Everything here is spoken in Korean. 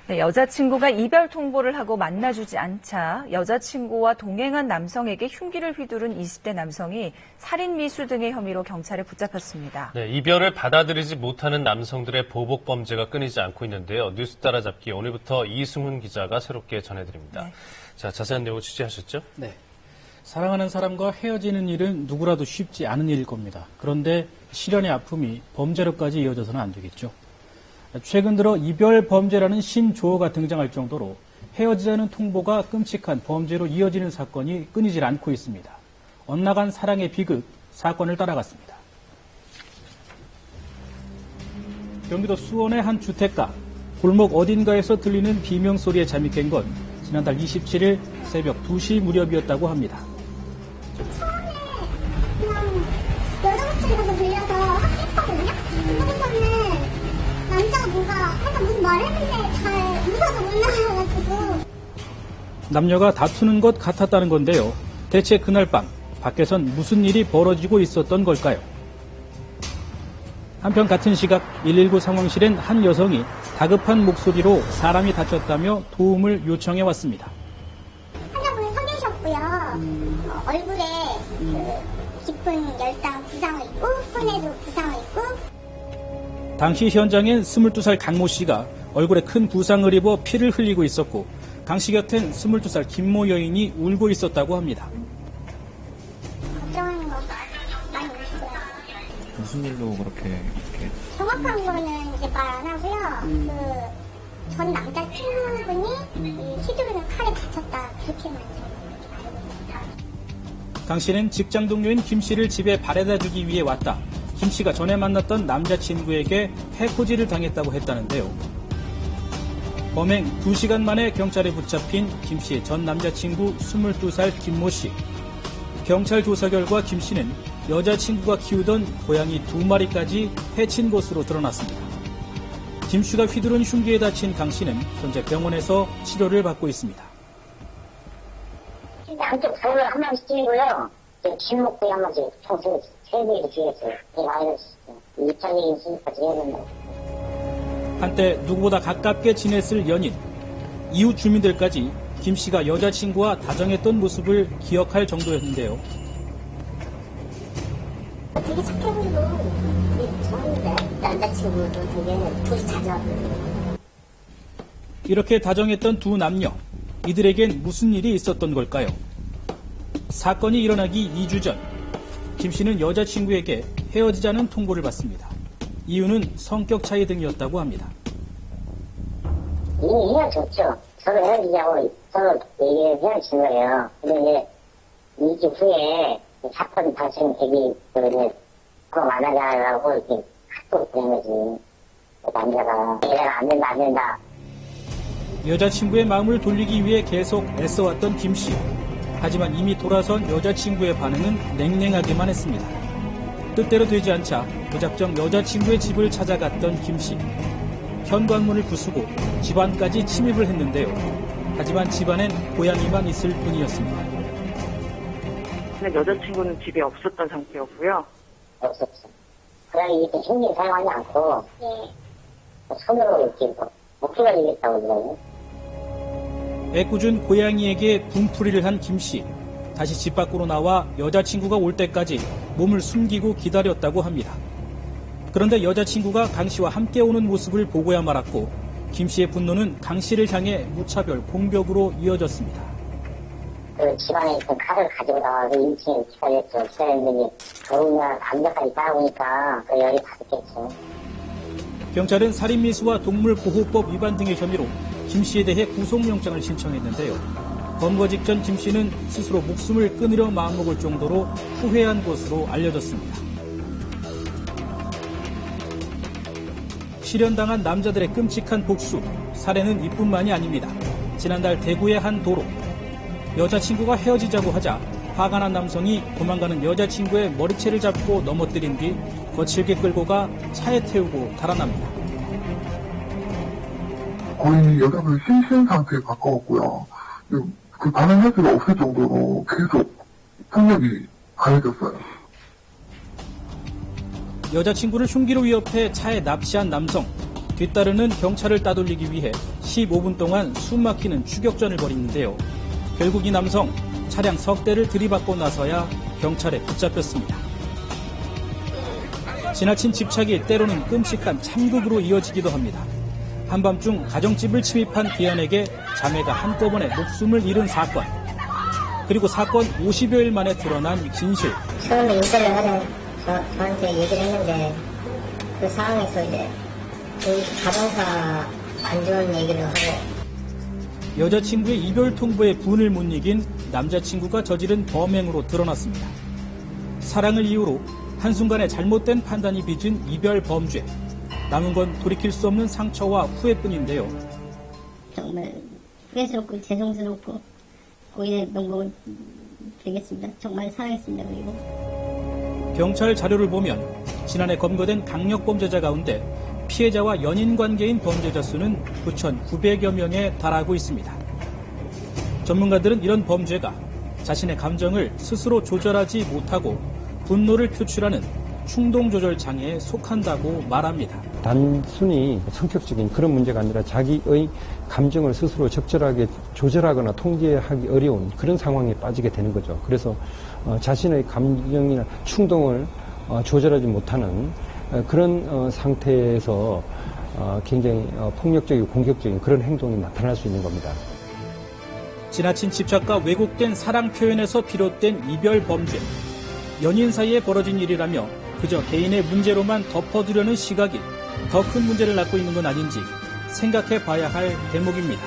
네, 여자친구가 이별 통보를 하고 만나주지 않자 여자친구와 동행한 남성에게 흉기를 휘두른 20대 남성이 살인 미수 등의 혐의로 경찰에 붙잡혔습니다. 네, 이별을 받아들이지 못하는 남성들의 보복 범죄가 끊이지 않고 있는데요. 뉴스 따라잡기 오늘부터 이승훈 기자가 새롭게 전해드립니다. 네. 자, 자세한 내용 취재하셨죠? 네. 사랑하는 사람과 헤어지는 일은 누구라도 쉽지 않은 일일 겁니다. 그런데 실연의 아픔이 범죄로까지 이어져서는 안 되겠죠. 최근 들어 이별 범죄라는 신조어가 등장할 정도로 헤어지자는 통보가 끔찍한 범죄로 이어지는 사건이 끊이질 않고 있습니다. 엇나간 사랑의 비극, 사건을 따라갔습니다. 경기도 수원의 한 주택가, 골목 어딘가에서 들리는 비명소리에 잠이 깬 건 지난달 27일 새벽 2시 무렵이었다고 합니다. 처음에 그냥 여자친구가 들려서 확인했거든요. 그러고서는 남자가 뭔가 항상 무슨 말을 했는데 잘 무서워서 못 나와가지고. 남녀가 다투는 것 같았다는 건데요. 대체 그날 밤 밖에선 무슨 일이 벌어지고 있었던 걸까요? 한편 같은 시각 119 상황실엔 한 여성이 다급한 목소리로 사람이 다쳤다며 도움을 요청해 왔습니다. 환자분이 서 계셨고요. 얼굴에 깊은 열상 부상을 입고 손에도 부상을 입고. 당시 현장엔 22살 강모 씨가 얼굴에 큰 부상을 입어 피를 흘리고 있었고 강 씨 곁엔 22살 김모 여인이 울고 있었다고 합니다. 걱정하는 거 많이 있어요. 무슨 일로 그렇게 정확한 거는 이제 말 안 하고요. 전 남자친구분이 휘두르는 칼에 다쳤다 그렇게만 알고 있습니다. 강 씨는 직장 동료인 김 씨를 집에 바래다 주기 위해 왔다. 김 씨가 전에 만났던 남자친구에게 해코지를 당했다고 했다는데요. 범행 2시간 만에 경찰에 붙잡힌 김 씨의 전 남자친구 22살 김모 씨. 경찰 조사 결과 김 씨는 여자친구가 키우던 고양이 2마리까지 해친 것으로 드러났습니다. 김 씨가 휘두른 흉기에 다친 강 씨는 현재 병원에서 치료를 받고 있습니다. 한쪽 손을 한 번씩 찔고요. 길목구이 한 번씩 총 3개를 죽였어요. 이 마이너스 입장적인 수준까지 해야 된다. 한때 누구보다 가깝게 지냈을 연인, 이웃 주민들까지 김 씨가 여자친구와 다정했던 모습을 기억할 정도였는데요. 되게 착해 보이고 좋았는데 남자친구도 되게 둘이 자주 하거든요. 이렇게 다정했던 두 남녀, 이들에겐 무슨 일이 있었던 걸까요? 사건이 일어나기 2주 전, 김 씨는 여자친구에게 헤어지자는 통보를 받습니다. 이유는 성격 차이 등이었다고 합니다. 이미 헤어졌죠. 서로 헤어지자고 서로 얘기를 헤어진 거예요. 근데 이제 2주 후에 사건 발생되기 전에 그거 만나자라고 이렇게 카톡 보낸 거지. 남자가 내가 안 된다. 여자친구의 마음을 돌리기 위해 계속 애써왔던 김 씨. 하지만 이미 돌아선 여자친구의 반응은 냉랭하기만 했습니다. 뜻대로 되지 않자 무작정 여자친구의 집을 찾아갔던 김 씨. 현관문을 부수고 집안까지 침입을 했는데요. 하지만 집안엔 고양이만 있을 뿐이었습니다. 여자친구는 집에 없었던 상태였고요. 없었죠. 고양이 이렇게 흉기 사용하지 않고 손으로 이렇게 목표 걸리겠다고 그러더라고요. 애꿎은 고양이에게 분풀이를 한 김 씨. 다시 집 밖으로 나와 여자친구가 올 때까지 몸을 숨기고 기다렸다고 합니다. 그런데 여자친구가 강 씨와 함께 오는 모습을 보고야 말았고 김 씨의 분노는 강 씨를 향해 무차별 공격으로 이어졌습니다. 그 집안에 있던 칼을 가지고 나와서 1층에 기다렸죠. 기다렸는데 더우면 담배까지 따라오니까 그 열이 받았겠죠. 경찰은 살인미수와 동물보호법 위반 등의 혐의로 김 씨에 대해 구속영장을 신청했는데요. 검거 직전 김 씨는 스스로 목숨을 끊으려 마음먹을 정도로 후회한 것으로 알려졌습니다. 실현당한 남자들의 끔찍한 복수, 살해는 이뿐만이 아닙니다. 지난달 대구의 한 도로, 여자친구가 헤어지자고 하자 화가 난 남성이 도망가는 여자친구의 머리채를 잡고 넘어뜨린 뒤 거칠게 끌고 가 차에 태우고 달아납니다. 거의 여자분 심신 상태에 가까웠고요. 그 반응할 수가 없을 정도로 계속 폭력이 가해졌어요. 여자친구를 흉기로 위협해 차에 납치한 남성. 뒤따르는 경찰을 따돌리기 위해 15분 동안 숨막히는 추격전을 벌이는데요. 결국 이 남성 차량 석 대를 들이받고 나서야 경찰에 붙잡혔습니다. 지나친 집착이 때로는 끔찍한 참극으로 이어지기도 합니다. 한밤중 가정집을 침입한 기한에게 자매가 한꺼번에 목숨을 잃은 사건. 그리고 사건 50여일 만에 드러난 진실. 처음에 인터뷰를 하자 저한테 얘기를 했는데 그 상황에서 이제 저희 가정사 안 좋은 얘기를 하고 여자친구의 이별 통보에 분을 못 이긴 남자친구가 저지른 범행으로 드러났습니다. 사랑을 이유로 한순간에 잘못된 판단이 빚은 이별 범죄. 남은 건 돌이킬 수 없는 상처와 후회뿐인데요. 정말 후회스럽고 죄송스럽고 고인의 명복을 드리겠습니다. 정말 사랑했습니다. 그리고 경찰 자료를 보면 지난해 검거된 강력범죄자 가운데 피해자와 연인관계인 범죄자 수는 9,900여 명에 달하고 있습니다. 전문가들은 이런 범죄가 자신의 감정을 스스로 조절하지 못하고 분노를 표출하는 충동조절 장애에 속한다고 말합니다. 단순히 성격적인 그런 문제가 아니라 자기의 감정을 스스로 적절하게 조절하거나 통제하기 어려운 그런 상황에 빠지게 되는 거죠. 그래서 자신의 감정이나 충동을 조절하지 못하는 그런 상태에서 굉장히 폭력적이고 공격적인 그런 행동이 나타날 수 있는 겁니다. 지나친 집착과 왜곡된 사랑 표현에서 비롯된 이별 범죄. 연인 사이에 벌어진 일이라며 그저 개인의 문제로만 덮어두려는 시각이 더 큰 문제를 낳고 있는 건 아닌지 생각해 봐야 할 대목입니다.